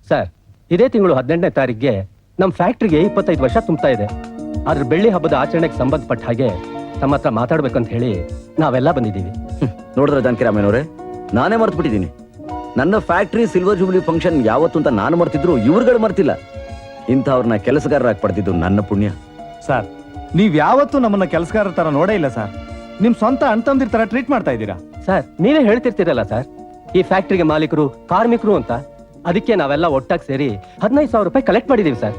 Sir, ಇದೇ ತಿಂಗಳು 18ನೇ ತಾರೀಕಿಗೆ ನಮ್ಮ ಫ್ಯಾಕ್ಟ್ರಿಗೆ 25 ವರ್ಷ ತುಂಬ್ತಾ ಇದೆ. ಆದ್ರೆ ಬೆಳ್ಳಿ ಹಬ್ಬದ ಆಚರಣೆಗೆ ಸಂಬಂಧಪಟ್ಟ ಹಾಗೆ ನಮ್ಮ ಹತ್ರ ಮಾತಾಡ್ಬೇಕಂತ ಹೇಳಿ ನಾವೆಲ್ಲ ಬಂದಿದ್ದೀವಿ. ನೋಡಿದ್ರೆ ಜಾನಕಿರಾಮಯ್ಯನವರೇ, ನಾನೇ ಮರ್ತು ಬಿಟ್ಟಿದ್ದೀನಿ. ನನ್ನ ಫ್ಯಾಕ್ಟ್ರಿ ಸಿಲ್ವರ್ ಜೂಬ್ಲಿ ಫಂಕ್ಷನ್ ಯಾವತ್ತು ಅಂತ ನಾನು ಮರ್ತಿದ್ರು, ಇವ್ರುಗಳು ಮರ್ತಿಲ್ಲ. ಇಂಥವ್ರನ್ನ ಕೆಲಸಗಾರರಾಗಿ ಪಡೆದಿದ್ದು ನನ್ನ ಪುಣ್ಯ. ಸರ್, ನೀವ್ ಯಾವತ್ತೂ ನಮ್ಮನ್ನ ಕೆಲಸಗಾರರ ತರ ನೋಡೇ ಇಲ್ಲ ಸರ್. ನಿಮ್ ಸ್ವಂತ ಅಣ್ತಂದಿರ ತರ ಟ್ರೀಟ್ ಮಾಡ್ತಾ ಇದ್ದೀರಾ. ಸರ್, ನೀವೇ ಹೇಳ್ತಿರ್ತೀರಲ್ಲ ಸರ್, ಈ ಫ್ಯಾಕ್ಟ್ರಿಗೆ ಮಾಲೀಕರು ಕಾರ್ಮಿಕರು ಅಂತ. ಅದಕ್ಕೆ ನಾವೆಲ್ಲ ಒಟ್ಟಾಗಿ ಸೇರಿ 15,000 ರೂಪಾಯಿ ಕಲೆಕ್ಟ್ ಮಾಡಿದೀವಿ sir.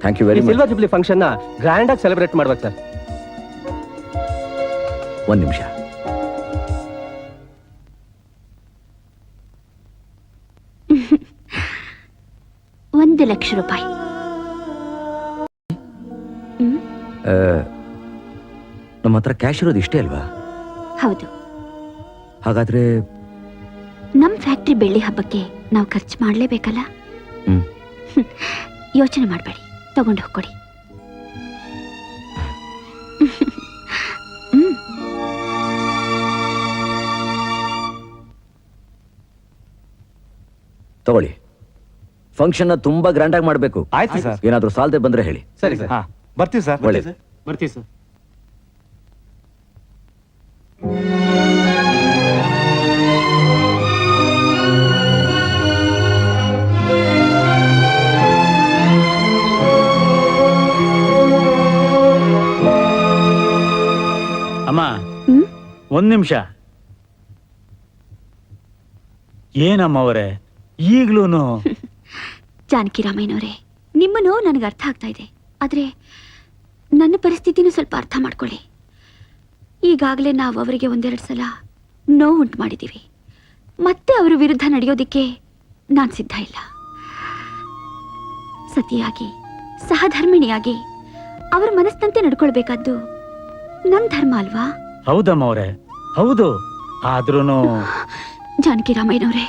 Thank you very much. Silver jubilee function ನ ಗ್ರ್ಯಾಂಡ್ ಆಗಿ ಸೆಲೆಬ್ರೇಟ್ ಮಾಡ್ಬೇಕು ಸರ್. ಒಂದ್ ನಿಮಿಷ. ₹1,00,000. ನಮ್ಮ ಹತ್ರ ಕ್ಯಾಶ್ ಇರೋದು ಇಷ್ಟೇ ಅಲ್ವಾ? ಹೌದು. ಹಾಗಾದ್ರೆ ನಮ್ ಫ್ಯಾಕ್ಟ್ರಿ ಬೆಳ್ಳಿ ಹಬ್ಬಕ್ಕೆ ನಾವು ಖರ್ಚು ಮಾಡ್ಲೇಬೇಕಲ್ಲ. ಯೋಚನೆ ಮಾಡಬೇಡಿ, ತಗೊಂಡು ಹೋಗ್ಕೊಡಿ. ತಗೊಳ್ಳಿ. ಫಂಕ್ಷನ್ ತುಂಬಾ ಗ್ರ್ಯಾಂಡ್ ಆಗಿ ಮಾಡ್ಬೇಕು. ಆಯ್ತು ಸರ್. ಏನಾದ್ರೂ ಸಾಲದೆ ಬಂದ್ರೆ ಹೇಳಿ. ಸರಿ ಸರ್. ಬರ್ತೀವಿ ಸರ್. ಒಳ್ಳೆ. ಬರ್ತೀವಿ ಸರ್. ಅಮ್ಮ, ಒಂದ್ ನಿಮಿಷ. ಏನಮ್ಮ ಅವರೇ ಈಗ್ಲೂನು? ಜಾನಕಿರಾಮಯ್ಯನವರೇ, ನಿಮ್ಮನ್ನು ನನಗೆ ಅರ್ಥ ಆಗ್ತಾ ಇದೆ. ಆದ್ರೆ ನನ್ನ ಪರಿಸ್ಥಿತಿನೂ ಸ್ವಲ್ಪ ಅರ್ಥ ಮಾಡ್ಕೊಳ್ಳಿ. ಈಗಾಗಲೇ ನಾವು ಅವರಿಗೆ 1-2 ಸಲ ನೋವು ಉಂಟು ಮಾಡಿದ್ದೀವಿ. ಮತ್ತೆ ಅವರ ವಿರುದ್ಧ ನಡೆಯೋದಿಕ್ಕೆ ನಾನು ಸಿದ್ಧ ಇಲ್ಲ. ಸತಿಯಾಗಿ ಸಹಧರ್ಮಿಣಿಯಾಗಿ ಅವರ ಮನಸ್ಸಂತೆ ನಡ್ಕೊಳ್ಬೇಕಾದ್ದು ನನ್ನ ಧರ್ಮ ಅಲ್ವಾ? ಹೌದಮ್ಮ ಅವರೇ, ಹೌದು. ಆದ್ರೂನು ಜಾನಕಿರಾಮಯ್ಯನವರೇ,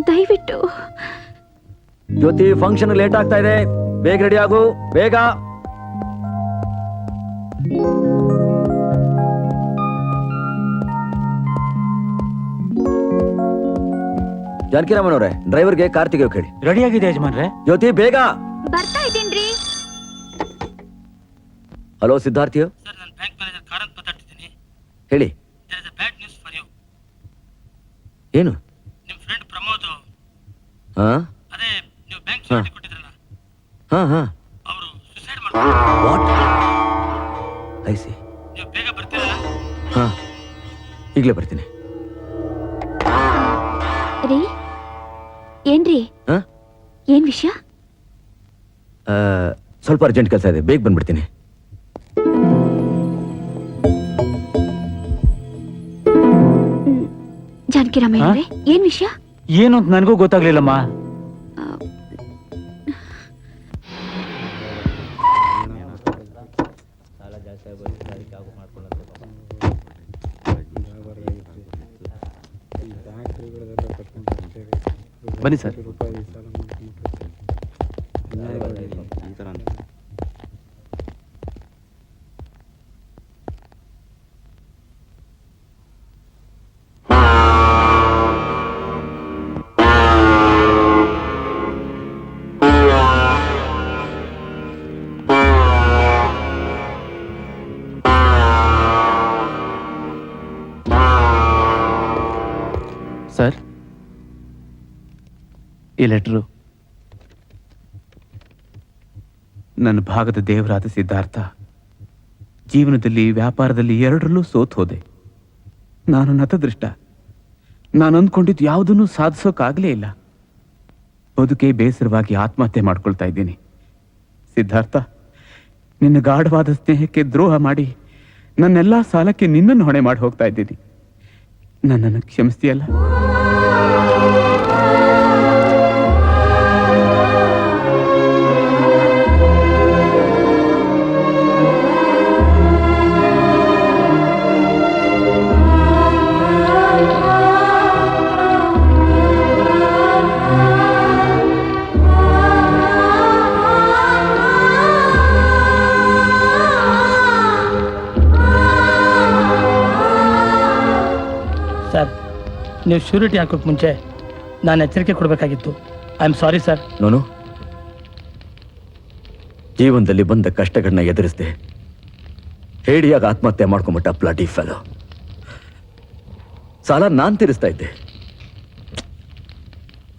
ದಯವಿಟ್ಟು. ಜ್ಯೋತಿ, ಫಂಕ್ಷನ್ ಲೇಟ್ ಆಗ್ತಾ ಇದೆ, ಬೇಗ ರೆಡಿ ಆಗು, ಬೇಗ. ಜಾನಕಿರಾಮಯ್ಯನವರೇ, ಡ್ರೈವರ್ಗೆ ಕಾರ್ ತೆಗೆಯೋಕೆ ಹೇಳಿ. ರೆಡಿ ಆಗಿದೆ ಯಜಮಾನ್ರೆ. ಜ್ಯೋತಿ, ಬೇಗ. ಬರ್ತಾ ಇದ್ದೀನ್ರಿ. ಹಲೋ ಸಿದ್ಧಾರ್ಥಿಯೋ? ಸರ್, ನಾನು ಬ್ಯಾಂಕ್ ಮ್ಯಾನೇಜರ್ ಕಾರಂತ್ ಮಾತಾಡ್ತಿದ್ದೀನಿ. ಹೇಳಿ. There is a bad news for you. ಏನು? ನಿಮ್ಮ ಫ್ರೆಂಡ್ ಪ್ರಮೋದ್, ಹಾ, ಅದೇ ನೀವು ಬ್ಯಾಂಕ್ ಚಾರ್ಜ್ ಕೊಟ್ಟಿದ್ರಲ್ಲ, ಹಾ ಹಾ, ಅವರು ಸುಸೈಡ್ ಮಾಡ್ತಾರೆ. ವಾಟ್? I C. ನೀವು ಬೇಗ ಬರ್ತೀರಲ್ಲ? ಹಾ, ಈಗಲೇ ಬರ್ತೀನಿ. ರೀ, ಏನ್ರಿ? ಹಾ, ಏನ್ ವಿಷಯ? ಸ್ವಲ್ಪ ಅರ್ಜೆಂಟ್ ಕೆಲಸ ಇದೆ, ಬೇಗ ಬಂದ್ಬಿಡ್ತೀನಿ. ಜಾನಕಿರಾಮಯ್ಯನವರೇ, ಏನ್ ವಿಷಯ? ಏನು ಅಂತ ನನಗೂ ಗೊತ್ತಾಗ್ಲಿಲ್ಲಮ್ಮ. ಬನ್ನಿ ಸರ್. ಸರ್, ಈ ಲೆಟರು ನನ್ನ ಭಾಗದ ದೇವರಾದ ಸಿದ್ಧಾರ್ಥ, ಜೀವನದಲ್ಲಿ ವ್ಯಾಪಾರದಲ್ಲಿ ಎರಡರಲ್ಲೂ ಸೋತ್ ಹೋದೆ. ನಾನು ನತದೃಷ್ಟ. ನಾನು ಅಂದ್ಕೊಂಡಿದ್ದು ಯಾವುದನ್ನು ಸಾಧಿಸೋಕ್ಕಾಗಲೇ ಇಲ್ಲ. ಬದುಕೆ ಬೇಸರವಾಗಿ ಆತ್ಮಹತ್ಯೆ ಮಾಡ್ಕೊಳ್ತಾ ಇದ್ದೀನಿ. ಸಿದ್ಧಾರ್ಥ, ನಿನ್ನ ಗಾಢವಾದ ಸ್ನೇಹಕ್ಕೆ ದ್ರೋಹ ಮಾಡಿ ನನ್ನೆಲ್ಲ ಸಾಲಕ್ಕೆ ನಿನ್ನನ್ನು ಹೊಣೆ ಮಾಡಿ ಹೋಗ್ತಾ ಇದ್ದೀನಿ. ನನ್ನನ್ನು ಕ್ಷಮಿಸ್ತೀಯಲ್ಲ? ಸರ್, ನೀವು ಶ್ಯೂರಿಟಿ ಹಾಕೋಕ್ಕೆ ಮುಂಚೆ ನಾನು ಎಚ್ಚರಿಕೆ ಕೊಡಬೇಕಾಗಿತ್ತು. I am sorry sir. ನೋನು, ಜೀವನದಲ್ಲಿ ಬಂದ ಕಷ್ಟಗಳನ್ನ ಎದುರಿಸದೆ ಹೇಡಿಯಾಗಿ ಆತ್ಮಹತ್ಯೆ ಮಾಡ್ಕೊಂಬಿಟ್ಟ ಬ್ಲಡಿ ಫೆಲೋ. ಸಾಲ ನಾನ್ ತೀರಿಸ್ತಾ ಇದ್ದೆ,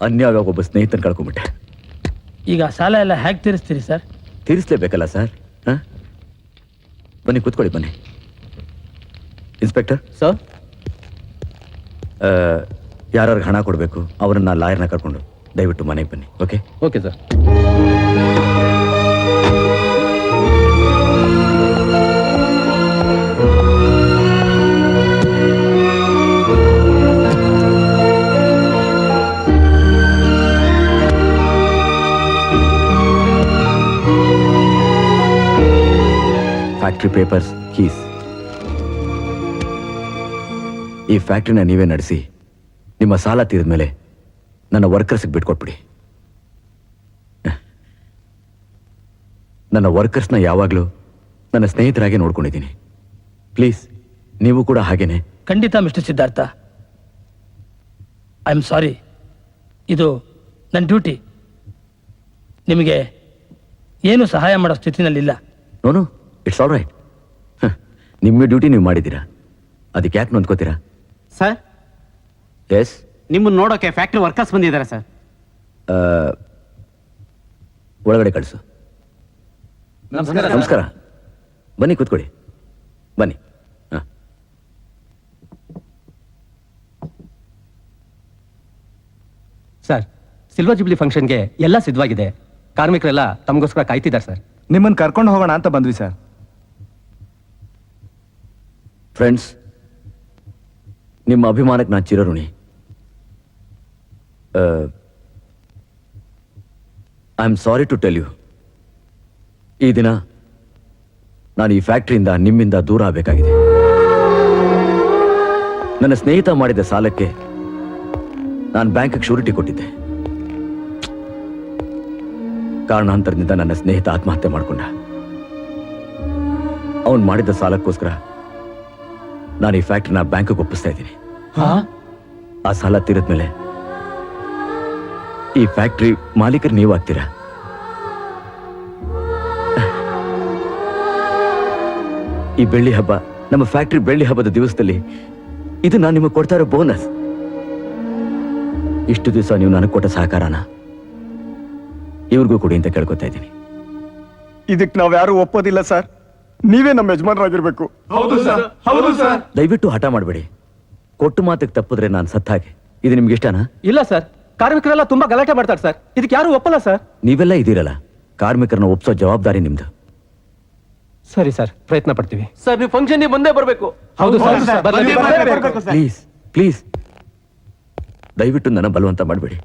ಅನ್ಯಾಯವಾಗಿ ಒಬ್ಬ ಸ್ನೇಹಿತನ ಕಳ್ಕೊಂಬಿಟ್ಟೆ. ಈಗ ಸಾಲ ಎಲ್ಲ ಹೇಗೆ ತೀರಿಸ್ತೀರಿ ಸರ್? ತೀರಿಸ್ಲೇಬೇಕಲ್ಲ ಸರ್. ಬನ್ನಿ ಕೂತ್ಕೊಳ್ಳಿ, ಬನ್ನಿ. ಇನ್ಸ್ಪೆಕ್ಟರ್ ಸರ್, ಯಾರ್ಯಾರಿಗೆ ಹಣ ಕೊಡಬೇಕು ಅವರನ್ನ ಲಾಯರ್ನ ಕರ್ಕೊಂಡು ದಯವಿಟ್ಟು ಮನೆಗೆ ಬನ್ನಿ. Okay? Okay sir. Factory papers, keys. ಈ ಫ್ಯಾಕ್ಟ್ರಿನ ನೀವೇ ನಡೆಸಿ ನಿಮ್ಮ ಸಾಲ ತೀರಿದ ಮೇಲೆ ನನ್ನ ವರ್ಕರ್ಸ್ಗೆ ಬಿಟ್ಕೊಟ್ಬಿಡಿ. ನನ್ನ ವರ್ಕರ್ಸ್ನ ಯಾವಾಗಲೂ ನನ್ನ ಸ್ನೇಹಿತರಾಗೆ ನೋಡ್ಕೊಂಡಿದ್ದೀನಿ. ಪ್ಲೀಸ್, ನೀವು ಕೂಡ ಹಾಗೇನೆ. ಖಂಡಿತ mister Siddhartha, I am sorry. ಇದು ನನ್ನ ಡ್ಯೂಟಿ. ನಿಮಗೆ ಏನು ಸಹಾಯ ಮಾಡೋ ಸ್ಥಿತಿನಲ್ಲಿಲ್ಲ. ನೋನು, ಇಟ್ಸ್ ಆಲ್ ರೈಟ್. ನಿಮ್ಮ ಡ್ಯೂಟಿ ನೀವು ಮಾಡಿದ್ದೀರಾ, ಅದಕ್ಕೆ ಯಾಕೆ ನೊಂದ್ಕೋತೀರಾ? ಸರ್, ಎಸ್, ನಿಮ್ಮನ್ನು ನೋಡೋಕೆ ಫ್ಯಾಕ್ಟ್ರಿ ವರ್ಕರ್ಸ್ ಬಂದಿದ್ದಾರೆ ಸರ್. ಒಳಗಡೆ ಕಳಿಸು. ನಮಸ್ಕಾರ. ಬನ್ನಿ ಕೂತ್ಕೊಳ್ಳಿ, ಬನ್ನಿ. ಸರ್, ಸಿಲ್ವರ್ ಜುಬ್ಲಿ ಫಂಕ್ಷನ್ಗೆ ಎಲ್ಲ ಸಿದ್ಧವಾಗಿದೆ. ಕಾರ್ಮಿಕರೆಲ್ಲ ತಮಗೋಸ್ಕರ ಕಾಯ್ತಿದ್ದಾರೆ ಸರ್. ನಿಮ್ಮನ್ನು ಕರ್ಕೊಂಡು ಹೋಗೋಣ ಅಂತ ಬಂದ್ವಿ ಸರ್. ಫ್ರೆಂಡ್ಸ್, ನಿಮ್ಮ ಅಭಿಮಾನಕ್ಕೆ ನಾನು ಚಿರಋಣಿ. I am sorry to tell you, ಈ ದಿನ ನಾನು ಈ ಫ್ಯಾಕ್ಟ್ರಿಯಿಂದ ನಿಮ್ಮಿಂದ ದೂರ ಆಗಬೇಕಾಗಿದೆ. ನನ್ನ ಸ್ನೇಹಿತ ಮಾಡಿದ ಸಾಲಕ್ಕೆ ನಾನು ಬ್ಯಾಂಕ್ಗೆ ಶ್ಯೂರಿಟಿ ಕೊಟ್ಟಿದ್ದೆ. ಕಾರಣಾಂತರದಿಂದ ನನ್ನ ಸ್ನೇಹಿತ ಆತ್ಮಹತ್ಯೆ ಮಾಡಿಕೊಂಡ. ಅವನು ಮಾಡಿದ ಸಾಲಕ್ಕೋಸ್ಕರ ನಾನು ಈ ಫ್ಯಾಕ್ಟ್ರಿನ ಬ್ಯಾಂಕ್ಗೆ ಒಪ್ಪಿಸ್ತಾ ಇದ್ದೀನಿ. ಆ ಸಾಲ ತೀರಿದ್ಮೇಲೆ ಈ ಫ್ಯಾಕ್ಟ್ರಿ ಮಾಲೀಕರು ನೀವು ಆಗ್ತೀರಾ. ಈ ಬೆಳ್ಳಿ ಹಬ್ಬ, ನಮ್ಮ ಫ್ಯಾಕ್ಟ್ರಿ ಬೆಳ್ಳಿ ಹಬ್ಬದ ದಿವಸದಲ್ಲಿ ಇದು ನಾನು ನಿಮಗೆ ಕೊಡ್ತಾ ಇರೋ ಬೋನಸ್. ಇಷ್ಟು ದಿವಸ ನೀವು ನನಗೆ ಕೊಟ್ಟ ಸಹಕಾರನ ಇವ್ರಿಗೂ ಕೊಡಿ ಅಂತ ಕೇಳ್ಕೊತಾ ಇದ್ದೀನಿ. ಇದಕ್ಕೆ ನಾವ್ ಯಾರು ಒಪ್ಪೋದಿಲ್ಲ ಸರ್. ನೀವೇ ನಮ್ಮ ಯಜಮಾನರಾಗಿರ್ಬೇಕು. ಹೌದು ಸರ್, ಹೌದು ಸರ್. ದಯವಿಟ್ಟು ಹಠ ಮಾಡಬೇಡಿ. ಕೊಟ್ಟು ಮಾತಿಗೆ ತಪ್ಪಿದ್ರೆ ನಾನು ಸತ್ತ ಹಾಗೆ. ಇದು ನಿಮ್ಗೆ ಇಷ್ಟನಾ? ಇಲ್ಲ ಸರ್, ಕಾರ್ಮಿಕರೆಲ್ಲ ತುಂಬಾ ಗಲಾಟೆ ಮಾಡ್ತಾರೆ ಸರ್. ಇದಕ್ಕೆ ಯಾರು ಒಪ್ಪಲ್ಲ ಸರ್. ನೀವೆಲ್ಲ ಇದ್ದೀರಲ್ಲ, ಕಾರ್ಮಿಕರನ್ನ ಒಪ್ಸೋ ಜವಾಬ್ದಾರಿ ನಿಮ್ದು. ಸರಿ ಸರ್, ಪ್ರಯತ್ನ ಪಡ್ತೀವಿ. ಸರ್, ನೀವು ಫಂಕ್ಷನ್ ಬಂದೇ ಬರಬೇಕು. ಹೌದು ಸರ್, ಬರ್ಲೇಬೇಕು. ಪ್ಲೀಸ್ ಪ್ಲೀಸ್, ದಯವಿಟ್ಟು ನನ್ನ ಬಲವಂತ ಮಾಡಬೇಡಿ.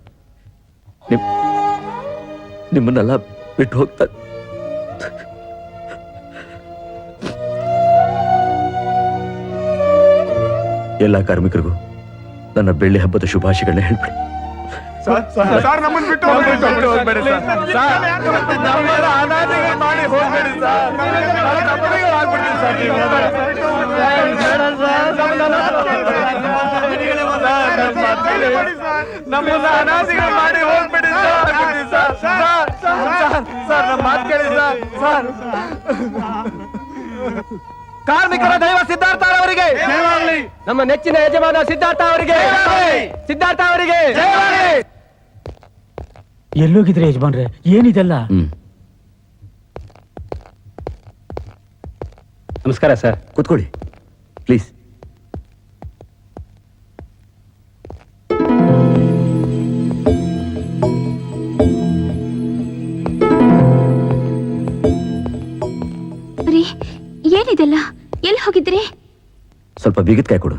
ನಿಮ್ಮನ್ನೆಲ್ಲ ಬಿಟ್ಟು ಹೋಗ್ತಾ ಎಲ್ಲ ಕಾರ್ಮಿಕರಿಗೂ ನನ್ನ ಬೆಳ್ಳಿ ಹಬ್ಬದ ಶುಭಾಶಯಗಳನ್ನ ಹೇಳ್ಬಿಡಿ. ಸರ್, ನಮ್ಮನ್ನು ಬಿಟ್ಟು ಹೋಗ್ಬೇಡಿ ಸರ್. ನಮ್ಮನ್ನ ಅನಾಥಿಗಳು ಮಾಡಿ ಹೋಗ್ಬೇಡಿ ಸರ್. ನಮ್ಮನಿಗಳಾಗ್ಬಿಡ್ತೀವಿ ಸರ್ ನೀವು. ನಮ್ಮನ್ನ ಅನಾಥಿಗಳು ಮಾಡಿ ಹೋಗ್ಬೇಡಿ ಸರ್. ಸರ್, ನಮ್ಮ ಮಾತು ಕೇಳಿ ಸರ್. ಕಾರ್ಮಿಕರ ದೈವ ಸಿದ್ಧಾರ್ಥ ಅವರಿಗೆ, ನಮ್ಮ ನೆಚ್ಚಿನ ಯಜಮಾನ ಸಿದ್ಧಾರ್ಥ ಅವರಿಗೆ, ಸಿದ್ಧಾರ್ಥ ಅವರಿಗೆ. ಎಲ್ಲೋಗಿದ್ರೆ ಯಜಮಾನ್ರೆ, ಏನಿದೆಲ್ಲ? ನಮಸ್ಕಾರ ಸರ್. ಕೂತ್ಕೊಳ್ಳಿ ಪ್ಲೀಸ್. ರೀ, ಏನಿದೆಲ್ಲ? ಎಲ್ಲಿ ಹೋಗಿದ್ರಿ? ಸ್ವಲ್ಪ ಬೀಗದ ಕೊಡು.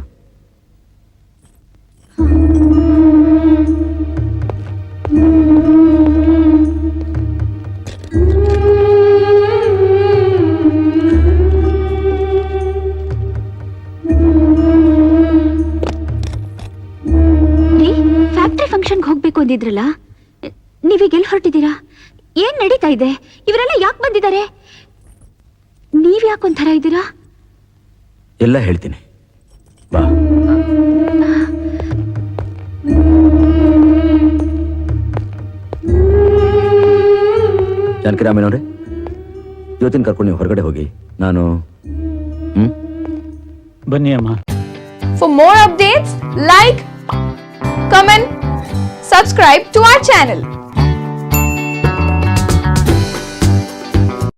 ರೀ, ಫ್ಯಾಕ್ಟ್ರಿ ಫಂಕ್ಷನ್ಗೆ ಹೋಗ್ಬೇಕು ಅಂದಿದ್ರಲ್ಲ, ನೀವೀಗ ಎಲ್ಲಿ ಹೊರಟಿದ್ದೀರಾ? ಏನ್ ನಡೀತಾ ಇದೆ? ಇವರೆಲ್ಲ ಯಾಕೆ ಬಂದಿದ್ದಾರೆ? ನೀವ್ ಯಾಕೊಂಥರ ಇದ್ದೀರಾ? ಎಲ್ಲ ಹೇಳ್ತೀನಿ, ಬಾ. ಜಾನಕಿರಾಮಯ್ಯನವ್ರೆ, ಜ್ಯೋತಿನ ಕರ್ಕೊಂಡು ನೀವು ಹೊರಗಡೆ ಹೋಗಿ. ನಾನು ಬನ್ನಿ ಅಮ್ಮ. For more updates, like, comment, subscribe to our channel.